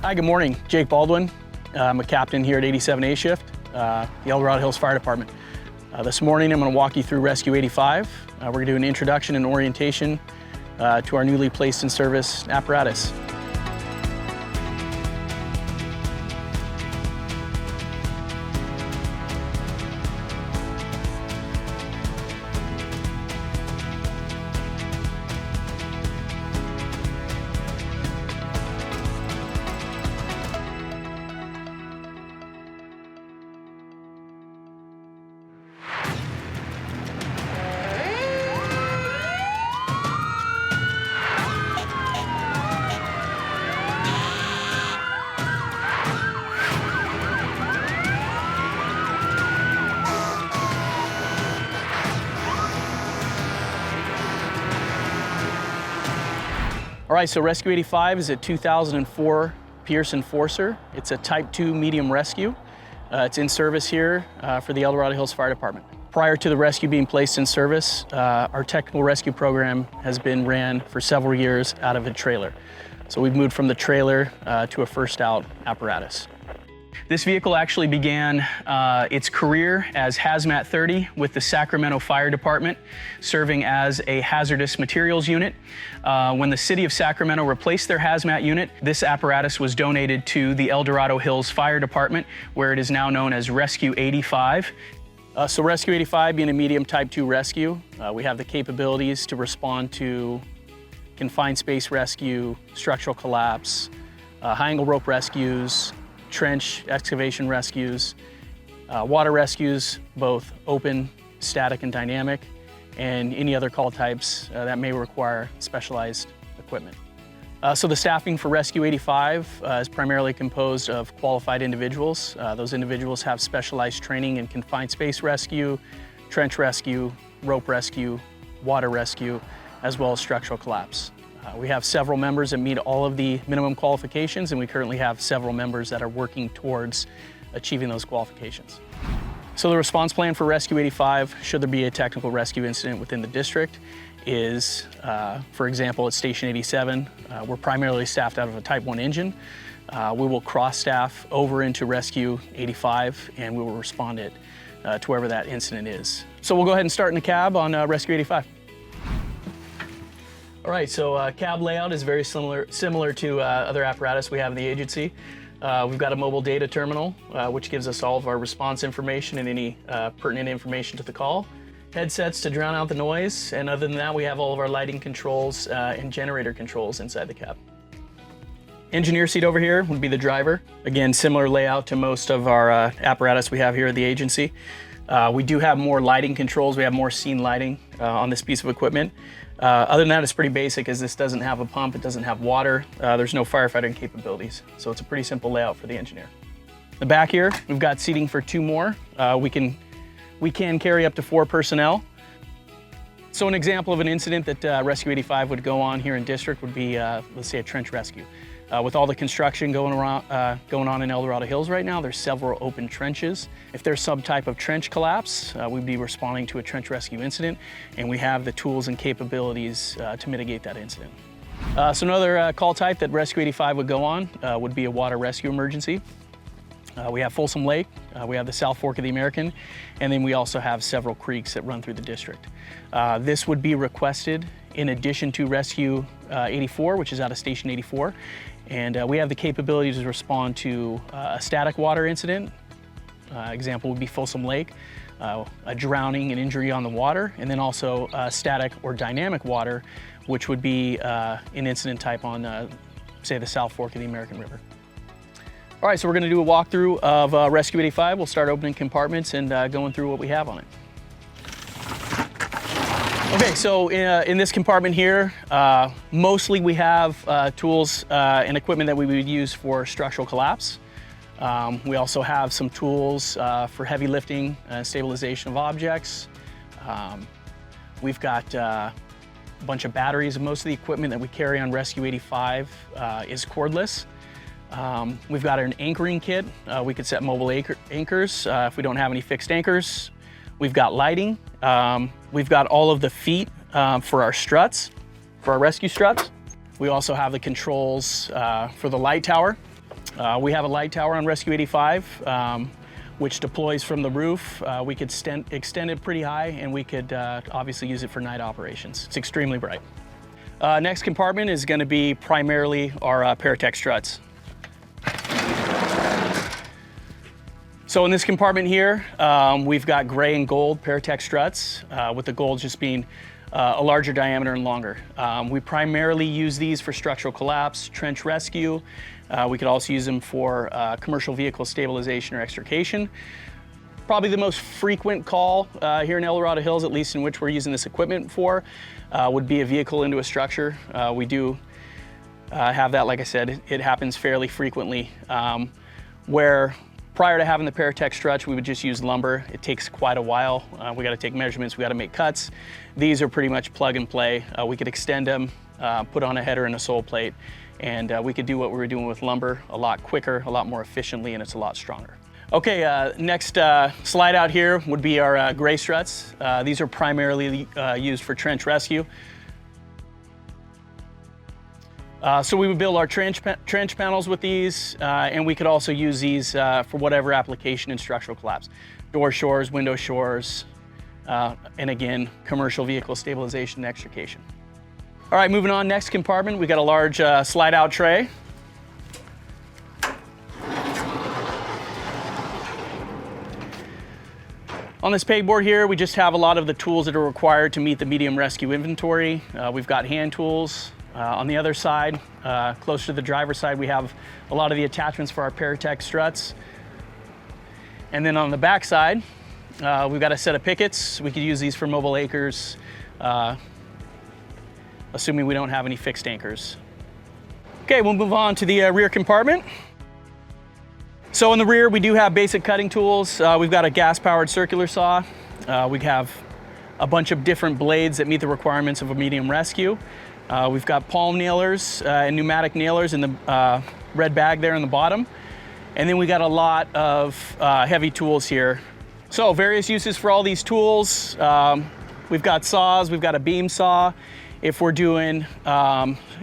Hi, good morning. Jake Baldwin. I'm a captain here at 87A shift, the Eldorado Hills Fire Department. This morning I'm going to walk you through Rescue 85. We're going to do an introduction and orientation to our newly placed in service apparatus. All right, so Rescue 85 is a 2004 Pierce Enforcer. It's a Type 2 medium rescue. It's in service here for the Eldorado Hills Fire Department. Prior to the rescue being placed in service, our technical rescue program has been ran for several years out of a trailer. So we've moved from the trailer to a first out apparatus. This vehicle actually began its career as Hazmat 30 with the Sacramento Fire Department, serving as a hazardous materials unit. When the city of Sacramento replaced their hazmat unit, this apparatus was donated to the Eldorado Hills Fire Department, where it is now known as Rescue 85. So Rescue 85 being a medium Type 2 rescue, we have the capabilities to respond to confined space rescue, structural collapse, high-angle rope rescues, trench excavation rescues, water rescues, both open, static, and dynamic, and any other call types that may require specialized equipment. So the staffing for Rescue 85 is primarily composed of qualified individuals. Those individuals have specialized training in confined space rescue, trench rescue, rope rescue, water rescue, as well as structural collapse. We have several members that meet all of the minimum qualifications, and we currently have several members that are working towards achieving those qualifications. So the response plan for Rescue 85, should there be a technical rescue incident within the district, is, for example, at Station 87, we're primarily staffed out of a Type 1 engine. We will cross-staff over into Rescue 85, and we will respond to wherever that incident is. So we'll go ahead and start in the cab on Rescue 85. All right, so cab layout is very similar to other apparatus we have in the agency. We've got a mobile data terminal, which gives us all of our response information and any pertinent information to the call. Headsets to drown out the noise, and other than that, we have all of our lighting controls and generator controls inside the cab. Engineer seat over here would be the driver. Again, similar layout to most of our apparatus we have here at the agency. We do have more lighting controls. We have more scene lighting on this piece of equipment. Other than that, it's pretty basic, as this doesn't have a pump, it doesn't have water, there's no firefighting capabilities. So it's a pretty simple layout for the engineer. The back here, we've got seating for 2 more. We can carry up to 4 personnel. So an example of an incident that Rescue 85 would go on here in district would be, let's say, a trench rescue. With all the construction going on in Eldorado Hills right now, there's several open trenches. If there's some type of trench collapse, we'd be responding to a trench rescue incident, and we have the tools and capabilities to mitigate that incident. So another call type that Rescue 85 would go on would be a water rescue emergency. We have Folsom Lake, we have the South Fork of the American, and then we also have several creeks that run through the district. This would be requested in addition to Rescue 84, which is out of Station 84. And we have the capability to respond to a static water incident. Example would be Folsom Lake, a drowning and injury on the water, and then also static or dynamic water, which would be an incident type on, say, the South Fork of the American River. All right, so we're gonna do a walkthrough of Rescue 85. We'll start opening compartments and going through what we have on it. Okay, so in this compartment here, mostly we have tools and equipment that we would use for structural collapse. We also have some tools for heavy lifting and stabilization of objects. We've got a bunch of batteries. Most of the equipment that we carry on Rescue 85 is cordless. We've got an anchoring kit. We could set mobile anchors if we don't have any fixed anchors. We've got lighting. We've got all of the feet for our struts, for our rescue struts. We also have the controls for the light tower. We have a light tower on Rescue 85, which deploys from the roof. We could extend it pretty high, and we could obviously use it for night operations. It's extremely bright. Next compartment is going to be primarily our Paramedic struts. So in this compartment here, we've got gray and gold Paramedic struts, with the gold just being a larger diameter and longer. We primarily use these for structural collapse, trench rescue. We could also use them for commercial vehicle stabilization or extrication. Probably the most frequent call here in El Dorado Hills, at least in which we're using this equipment for, would be a vehicle into a structure. We do have that, like I said, it happens fairly frequently, where prior to having the Paramedic strut, we would just use lumber. It takes quite a while. We got to take measurements, we got to make cuts. These are pretty much plug and play. We could extend them, put on a header and a sole plate, and we could do what we were doing with lumber a lot quicker, a lot more efficiently, and it's a lot stronger. Okay, next slide out here would be our gray struts. These are primarily used for trench rescue. So we would build our trench panels with these, and we could also use these for whatever application in structural collapse. Door shores, window shores, and again, commercial vehicle stabilization and extrication. All right, moving on, next compartment, we got a large slide out tray. On this pegboard here, we just have a lot of the tools that are required to meet the medium rescue inventory. We've got hand tools. On the other side, closer to the driver's side, we have a lot of the attachments for our Paramedic struts. And then on the back side, we've got a set of pickets. We could use these for mobile anchors, assuming we don't have any fixed anchors. Okay, we'll move on to the rear compartment. So in the rear, we do have basic cutting tools. We've got a gas-powered circular saw. We have a bunch of different blades that meet the requirements of a medium rescue. We've got palm nailers and pneumatic nailers in the red bag there in the bottom. And then we got a lot of heavy tools here. So various uses for all these tools. We've got saws, we've got a beam saw. If we're doing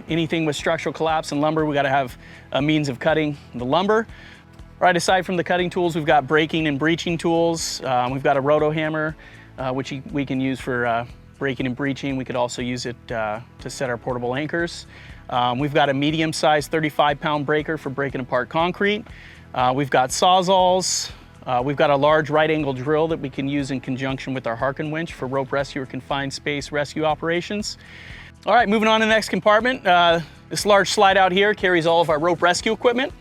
anything with structural collapse and lumber, we gotta have a means of cutting the lumber. Right, aside from the cutting tools, we've got breaking and breaching tools. We've got a roto hammer, which we can use for breaking and breaching. We could also use it to set our portable anchors. We've got a medium-sized 35-pound breaker for breaking apart concrete. We've got sawzalls. We've got a large right-angle drill that we can use in conjunction with our Harken winch for rope rescue or confined space rescue operations. All right, moving on to the next compartment. This large slide out here carries all of our rope rescue equipment.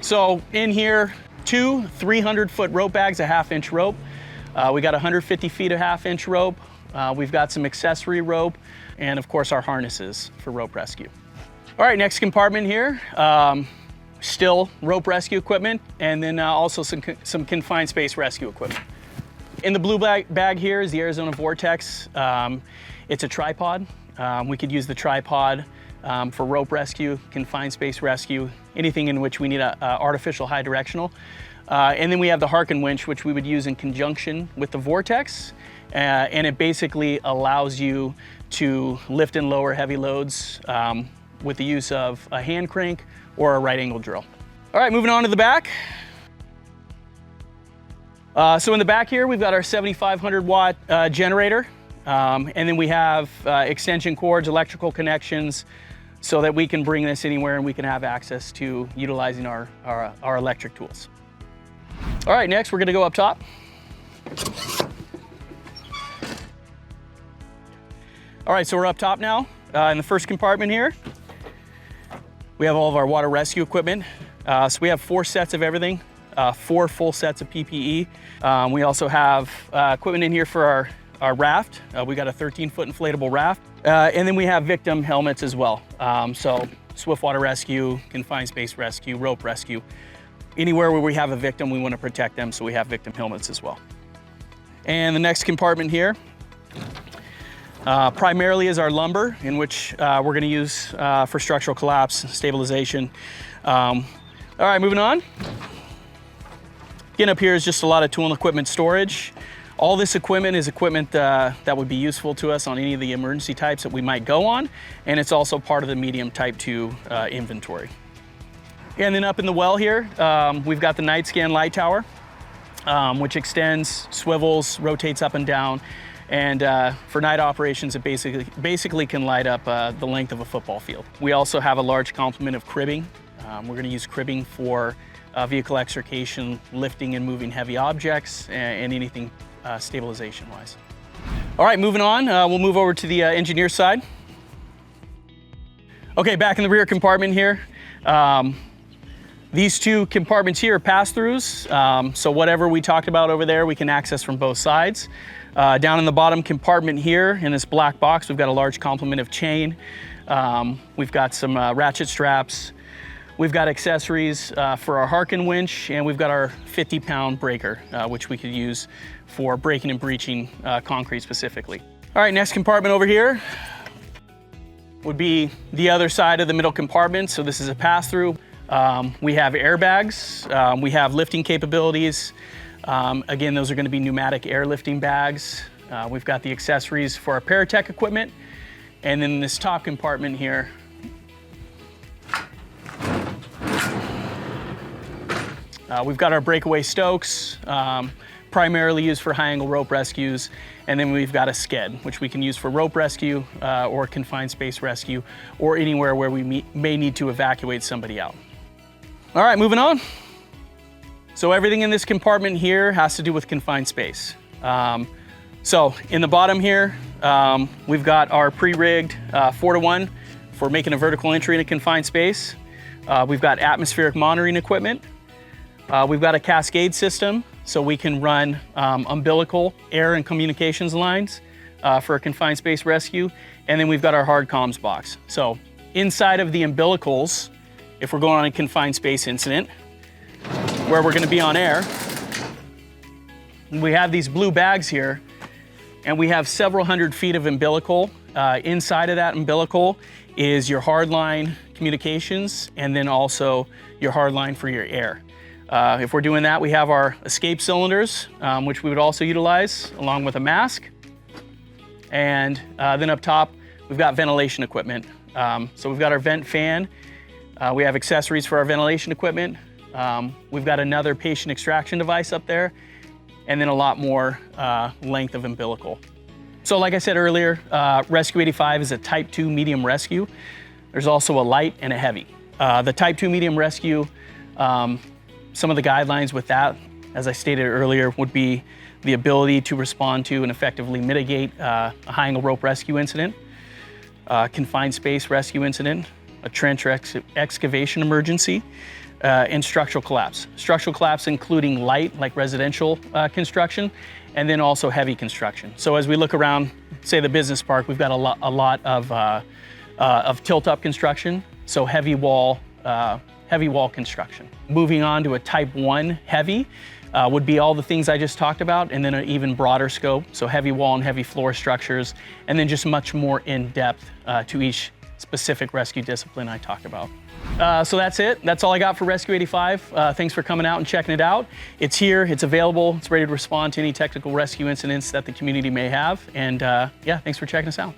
So in here, two 300-foot rope bags, a half-inch rope. We got 150 feet of half-inch rope. We've got some accessory rope, and of course our harnesses for rope rescue. All right, next compartment here, still rope rescue equipment, and then also some confined space rescue equipment. In the blue bag here is the Arizona Vortex. It's a tripod. We could use the tripod for rope rescue, confined space rescue, anything in which we need a artificial high directional. And then we have the Harken winch, which we would use in conjunction with the Vortex. And it basically allows you to lift and lower heavy loads with the use of a hand crank or a right angle drill. All right, moving on to the back. So in the back here, we've got our 7,500 watt generator. And then we have extension cords, electrical connections, so that we can bring this anywhere and we can have access to utilizing our electric tools. All right, next we're gonna go up top. All right, so we're up top now. In the first compartment here, we have all of our water rescue equipment. So we have 4 sets of everything, 4 full sets of PPE. We also have equipment in here for our raft. We got a 13-foot inflatable raft. And then we have victim helmets as well. So swift water rescue, confined space rescue, rope rescue. Anywhere where we have a victim, we want to protect them, so we have victim helmets as well. And the next compartment here, primarily is our lumber, in which we're going to use for structural collapse, stabilization. All right, moving on. Again, up here is just a lot of tool and equipment storage. All this equipment is equipment that would be useful to us on any of the emergency types that we might go on, and it's also part of the medium type 2 inventory. And then up in the well here, we've got the night scan light tower, which extends, swivels, rotates up and down, and for night operations, it basically can light up the length of a football field. We also have a large complement of cribbing. We're going to use cribbing for vehicle extrication, lifting and moving heavy objects, and anything stabilization-wise. All right, moving on, we'll move over to the engineer side. Okay, back in the rear compartment here. These two compartments here are pass-throughs, so whatever we talked about over there, we can access from both sides. Down in the bottom compartment here, in this black box, we've got a large complement of chain. We've got some ratchet straps. We've got accessories for our Harken winch, and we've got our 50-pound breaker, which we could use for breaking and breaching concrete specifically. All right, next compartment over here would be the other side of the middle compartment. So this is a pass-through. We have airbags, we have lifting capabilities. Again, those are going to be pneumatic airlifting bags. We've got the accessories for our Paratech equipment. And then this top compartment here, we've got our breakaway stokes, primarily used for high angle rope rescues. And then we've got a sked, which we can use for rope rescue or confined space rescue, or anywhere where we may need to evacuate somebody out. All right, moving on. So everything in this compartment here has to do with confined space. So in the bottom here, we've got our pre-rigged 4-to-1 for making a vertical entry in a confined space. We've got atmospheric monitoring equipment. We've got a cascade system, so we can run umbilical air and communications lines for a confined space rescue. And then we've got our hard comms box. So inside of the umbilicals, if we're going on a confined space incident, where we're going to be on air, we have these blue bags here, and we have several hundred feet of umbilical. Inside of that umbilical is your hardline communications, and then also your hardline for your air. If we're doing that, we have our escape cylinders, which we would also utilize along with a mask. And then up top, we've got ventilation equipment. So we've got our vent fan. We have accessories for our ventilation equipment. We've got another patient extraction device up there, and then a lot more length of umbilical. So like I said earlier, Rescue 85 is a Type 2 medium rescue. There's also a light and a heavy. The Type 2 medium rescue, some of the guidelines with that, as I stated earlier, would be the ability to respond to and effectively mitigate a high angle rope rescue incident, confined space rescue incident, a trench or excavation emergency, and structural collapse. Structural collapse including light, like residential construction, and then also heavy construction. So as we look around, say the business park, we've got a lot of tilt-up construction, so heavy wall construction. Moving on to a Type 1 heavy would be all the things I just talked about, and then an even broader scope, so heavy wall and heavy floor structures, and then just much more in depth to each specific rescue discipline I talked about. So that's it. That's all I got for Rescue 85. Thanks for coming out and checking it out. It's here, it's available, it's ready to respond to any technical rescue incidents that the community may have. And yeah, thanks for checking us out.